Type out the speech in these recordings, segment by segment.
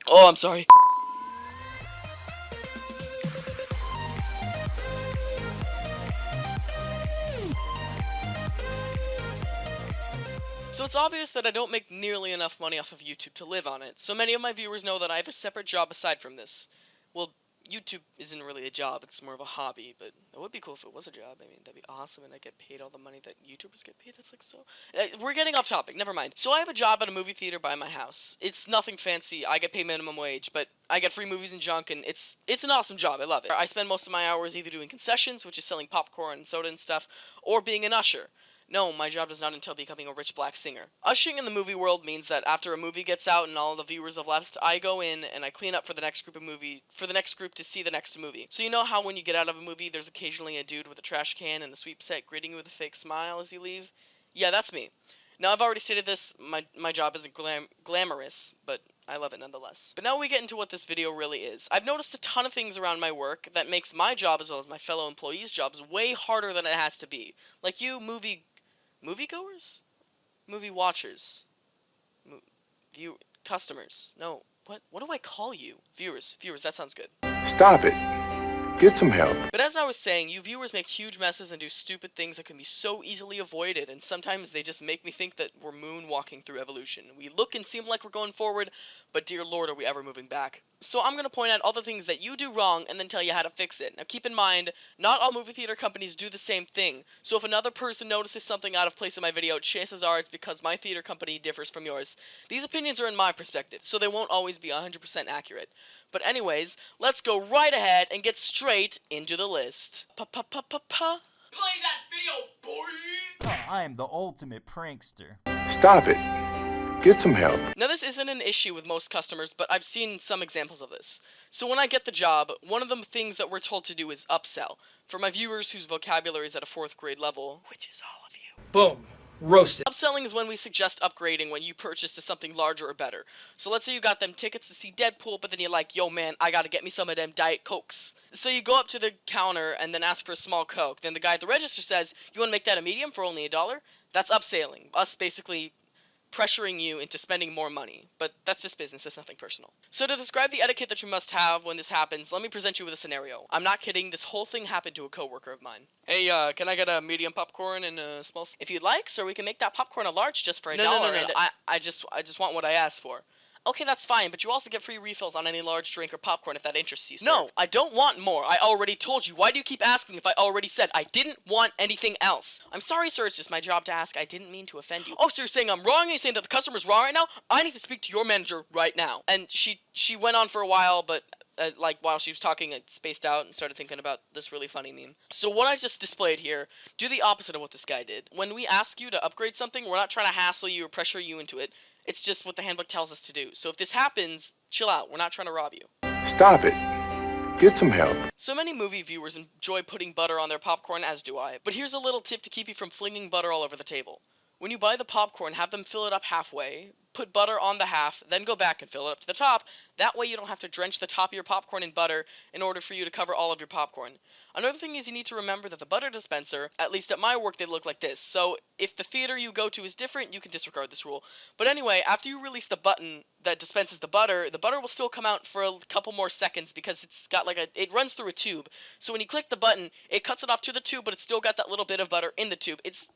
Oh, I'm sorry. So it's obvious that I don't make nearly enough money off of YouTube to live on it, so many of my viewers know that I have a separate job aside from this. Well, YouTube isn't really a job, it's more of a hobby, but it would be cool if it was a job. I mean, that'd be awesome, and I get paid all the money that YouTubers get paid. That's like so... We're getting off topic, never mind. So I have a job at a movie theater by my house. It's nothing fancy, I get paid minimum wage, but I get free movies and junk, and it's an awesome job, I love it. I spend most of my hours either doing concessions, which is selling popcorn and soda and stuff, or being an usher. No, my job does not entail becoming a rich black singer. Ushering in the movie world means that after a movie gets out and all the viewers have left, I go in and I clean up for the next group to see the next movie. So you know how when you get out of a movie, there's occasionally a dude with a trash can and a sweep set greeting you with a fake smile as you leave? Yeah, that's me. Now, I've already stated this, my job isn't glamorous, but I love it nonetheless. But now we get into what this video really is. I've noticed a ton of things around my work that makes my job, as well as my fellow employees' jobs, way harder than it has to be. Like you, moviegoers? Movie watchers. Customers. No, what do I call you? Viewers, that sounds good. Stop it. Get some help. But as I was saying, you viewers make huge messes and do stupid things that can be so easily avoided, and sometimes they just make me think that we're moonwalking through evolution. We look and seem like we're going forward, but dear lord, are we ever moving back. So I'm going to point out all the things that you do wrong and then tell you how to fix it. Now keep in mind, not all movie theater companies do the same thing, so if another person notices something out of place in my video, chances are it's because my theater company differs from yours. These opinions are in my perspective, so they won't always be 100% accurate. But anyways, let's go right ahead and get straight into the list. Play that video, boy! Oh, I am the ultimate prankster. Stop it. Get some help. Now this isn't an issue with most customers, but I've seen some examples of this. So when I get the job, one of the things that we're told to do is upsell. For my viewers whose vocabulary is at a 4th grade level, which is all of you. Boom. Roasted. Upselling is when we suggest upgrading when you purchase to something larger or better. So let's say you got them tickets to see Deadpool, but then you're like, yo man, I gotta get me some of them Diet Cokes. So you go up to the counter and then ask for a small Coke. Then the guy at the register says, you wanna make that a medium for only $1? That's upselling. Us basically pressuring you into spending more money. But that's just business, that's nothing personal. So to describe the etiquette that you must have when this happens, let me present you with a scenario. I'm not kidding, this whole thing happened to a coworker of mine. Hey, can I get a medium popcorn and a small... If you'd like, sir, we can make that popcorn a large just for $1. No. I just want what I asked for. Okay, that's fine, but you also get free refills on any large drink or popcorn if that interests you, sir. No, I don't want more. I already told you. Why do you keep asking if I already said I didn't want anything else? I'm sorry, sir. It's just my job to ask. I didn't mean to offend you. Oh, so you're saying I'm wrong? Are you saying that the customer's wrong right now? I need to speak to your manager right now. And she went on for a while, but... while she was talking, I spaced out and started thinking about this really funny meme. So what I just displayed here, do the opposite of what this guy did. When we ask you to upgrade something, we're not trying to hassle you or pressure you into it. It's just what the handbook tells us to do. So if this happens, chill out. We're not trying to rob you. Stop it. Get some help. So many movie viewers enjoy putting butter on their popcorn, as do I. But here's a little tip to keep you from flinging butter all over the table. When you buy the popcorn, have them fill it up halfway, put butter on the half, then go back and fill it up to the top. That way you don't have to drench the top of your popcorn in butter in order for you to cover all of your popcorn. Another thing is you need to remember that the butter dispenser, at least at my work, they look like this. So if the theater you go to is different, you can disregard this rule. But anyway, after you release the button that dispenses the butter will still come out for a couple more seconds because it's got like it runs through a tube. So when you click the button, it cuts it off to the tube, but it's still got that little bit of butter in the tube. It's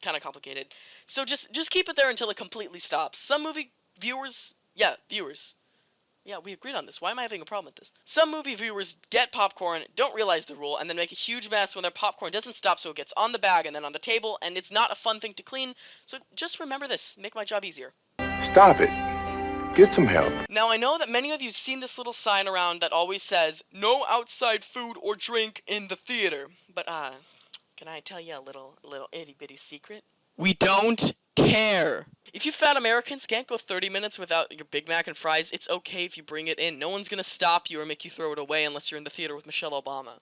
kind of complicated. So just keep it there until it completely stops. Some movie viewers. Yeah, we agreed on this. Why am I having a problem with this? Some movie viewers get popcorn, don't realize the rule, and then make a huge mess when their popcorn doesn't stop, so it gets on the bag and then on the table, and it's not a fun thing to clean. So just remember this. Make my job easier. Stop it. Get some help. Now, I know that many of you have seen this little sign around that always says, no outside food or drink in the theater. But, can I tell you a little itty-bitty secret? We don't care. If you fat Americans can't go 30 minutes without your Big Mac and fries, it's okay if you bring it in. No one's gonna stop you or make you throw it away unless you're in the theater with Michelle Obama.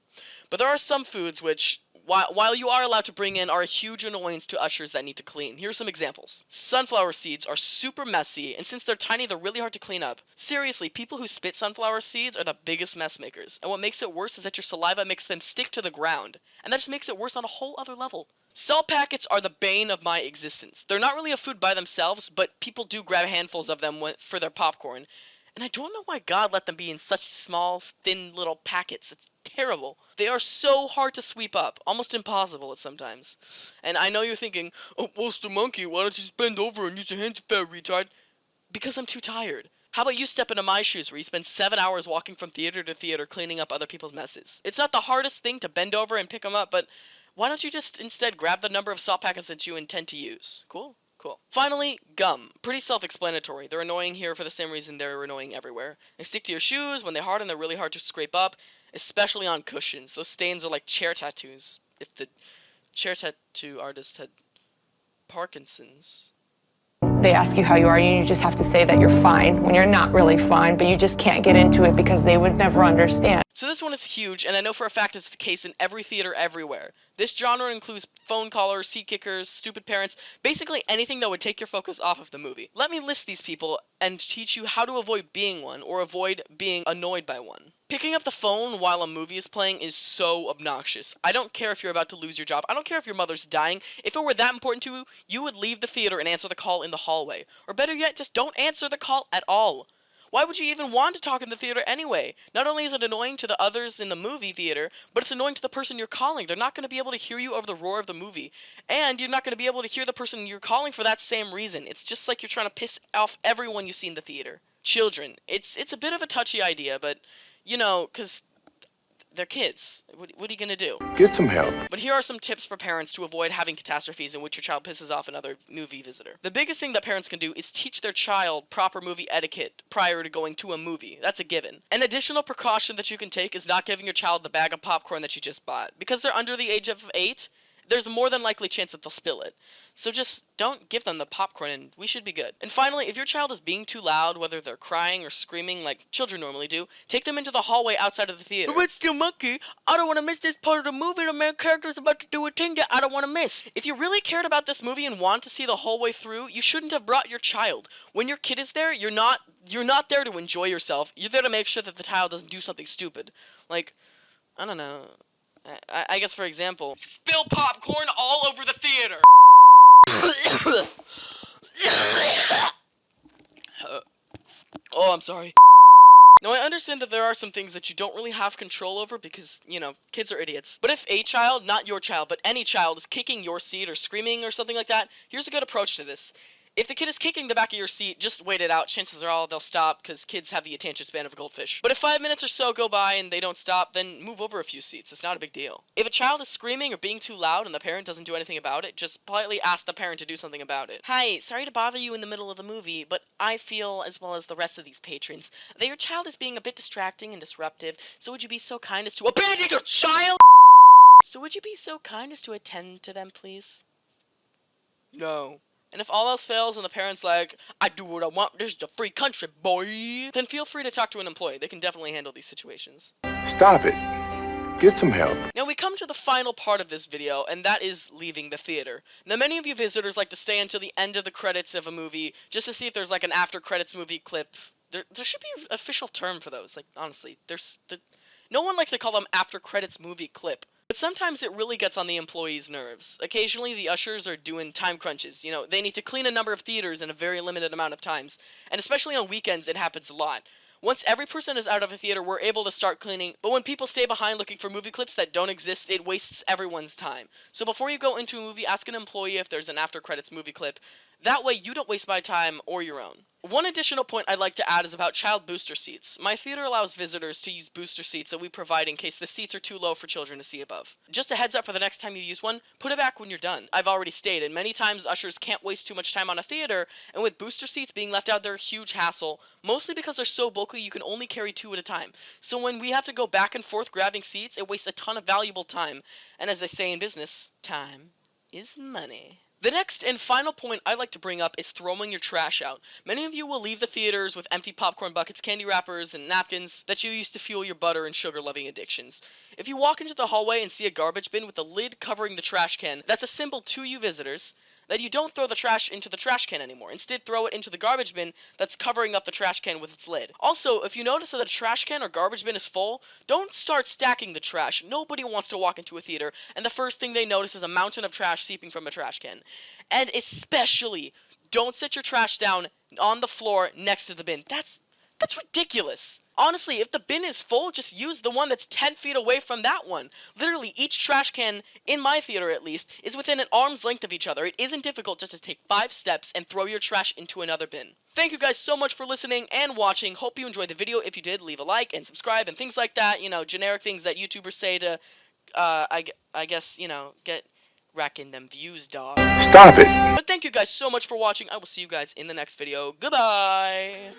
But there are some foods which, while you are allowed to bring in, are a huge annoyance to ushers that need to clean. Here are some examples. Sunflower seeds are super messy, and since they're tiny, they're really hard to clean up. Seriously, people who spit sunflower seeds are the biggest mess makers. And what makes it worse is that your saliva makes them stick to the ground. And that just makes it worse on a whole other level. Salt packets are the bane of my existence. They're not really a food by themselves, but people do grab handfuls of them for their popcorn. And I don't know why God let them be in such small, thin little packets. It's terrible. They are so hard to sweep up, almost impossible at sometimes. And I know you're thinking, oh, what's the monkey? Why don't you just bend over and use your hands, fat retard? Because I'm too tired. How about you step into my shoes where you spend 7 hours walking from theater to theater cleaning up other people's messes? It's not the hardest thing to bend over and pick them up, but why don't you just instead grab the number of salt packets that you intend to use? Cool? Cool. Finally, gum. Pretty self-explanatory. They're annoying here for the same reason they're annoying everywhere. They stick to your shoes. When they harden, they're really hard to scrape up, especially on cushions. Those stains are like chair tattoos. If the chair tattoo artist had Parkinson's. They ask you how you are, and you just have to say that you're fine when you're not really fine, but you just can't get into it because they would never understand. So this one is huge, and I know for a fact it's the case in every theater everywhere. This genre includes phone callers, seat kickers, stupid parents, basically anything that would take your focus off of the movie. Let me list these people and teach you how to avoid being one, or avoid being annoyed by one. Picking up the phone while a movie is playing is so obnoxious. I don't care if you're about to lose your job. I don't care if your mother's dying. If it were that important to you, you would leave the theater and answer the call in the hallway. Or better yet, just don't answer the call at all. Why would you even want to talk in the theater anyway? Not only is it annoying to the others in the movie theater, but it's annoying to the person you're calling. They're not going to be able to hear you over the roar of the movie. And you're not going to be able to hear the person you're calling for that same reason. It's just like you're trying to piss off everyone you see in the theater. Children. It's a bit of a touchy idea, but, you know, because they're kids. What are you going to do? Get some help. But here are some tips for parents to avoid having catastrophes in which your child pisses off another movie visitor. The biggest thing that parents can do is teach their child proper movie etiquette prior to going to a movie. That's a given. An additional precaution that you can take is not giving your child the bag of popcorn that you just bought. Because they're under the age of 8, there's a more than likely chance that they'll spill it. So just don't give them the popcorn and we should be good. And finally, if your child is being too loud, whether they're crying or screaming like children normally do, take them into the hallway outside of the theater. It's the monkey. I don't want to miss this part of the movie. The main character's about to do a thing that I don't want to miss. If you really cared about this movie and want to see the whole way through, you shouldn't have brought your child. When your kid is there, you're not there to enjoy yourself. You're there to make sure that the child doesn't do something stupid. Like, I don't know. I guess, for example, spill popcorn all over the theater. Oh, I'm sorry. Now, I understand that there are some things that you don't really have control over because, you know, kids are idiots. But if a child, not your child, but any child is kicking your seat or screaming or something like that, here's a good approach to this. If the kid is kicking the back of your seat, just wait it out. Chances are all they'll stop because kids have the attention span of a goldfish. But if 5 minutes or so go by and they don't stop, then move over a few seats. It's not a big deal. If a child is screaming or being too loud and the parent doesn't do anything about it, just politely ask the parent to do something about it. Hi, sorry to bother you in the middle of the movie, but I feel, as well as the rest of these patrons, that your child is being a bit distracting and disruptive, so would you be so kind as to abandon your child? So would you be so kind as to attend to them, please? No. And if all else fails and the parent's like, I do what I want, this is the free country, boy, then feel free to talk to an employee. They can definitely handle these situations. Stop it. Get some help. Now we come to the final part of this video, and that is leaving the theater. Now many of you visitors like to stay until the end of the credits of a movie, just to see if there's like an after credits movie clip. There should be an official term for those, like honestly. No one likes to call them after credits movie clip. But sometimes it really gets on the employees' nerves. Occasionally, the ushers are doing time crunches. You know, they need to clean a number of theaters in a very limited amount of times. And especially on weekends, it happens a lot. Once every person is out of a theater, we're able to start cleaning. But when people stay behind looking for movie clips that don't exist, it wastes everyone's time. So before you go into a movie, ask an employee if there's an after-credits movie clip. That way, you don't waste my time or your own. One additional point I'd like to add is about child booster seats. My theater allows visitors to use booster seats that we provide in case the seats are too low for children to see above. Just a heads up for the next time you use one, put it back when you're done. I've already stated, many times ushers can't waste too much time on a theater, and with booster seats being left out, they're a huge hassle, mostly because they're so bulky you can only carry 2 at a time. So when we have to go back and forth grabbing seats, it wastes a ton of valuable time. And as they say in business, time is money. The next and final point I'd like to bring up is throwing your trash out. Many of you will leave the theaters with empty popcorn buckets, candy wrappers, and napkins that you used to fuel your butter and sugar-loving addictions. If you walk into the hallway and see a garbage bin with the lid covering the trash can, that's a symbol to you visitors that you don't throw the trash into the trash can anymore. Instead, throw it into the garbage bin that's covering up the trash can with its lid. Also, if you notice that the trash can or garbage bin is full, don't start stacking the trash. Nobody wants to walk into a theater and the first thing they notice is a mountain of trash seeping from a trash can. And especially, don't set your trash down on the floor next to the bin. That's ridiculous. Honestly, if the bin is full, just use the one that's 10 feet away from that one. Literally, each trash can, in my theater at least, is within an arm's length of each other. It isn't difficult just to take 5 steps and throw your trash into another bin. Thank you guys so much for listening and watching. Hope you enjoyed the video. If you did, leave a like and subscribe and things like that. You know, generic things that YouTubers say to, I guess, you know, get racking them views, dog. Stop it. But thank you guys so much for watching. I will see you guys in the next video. Goodbye!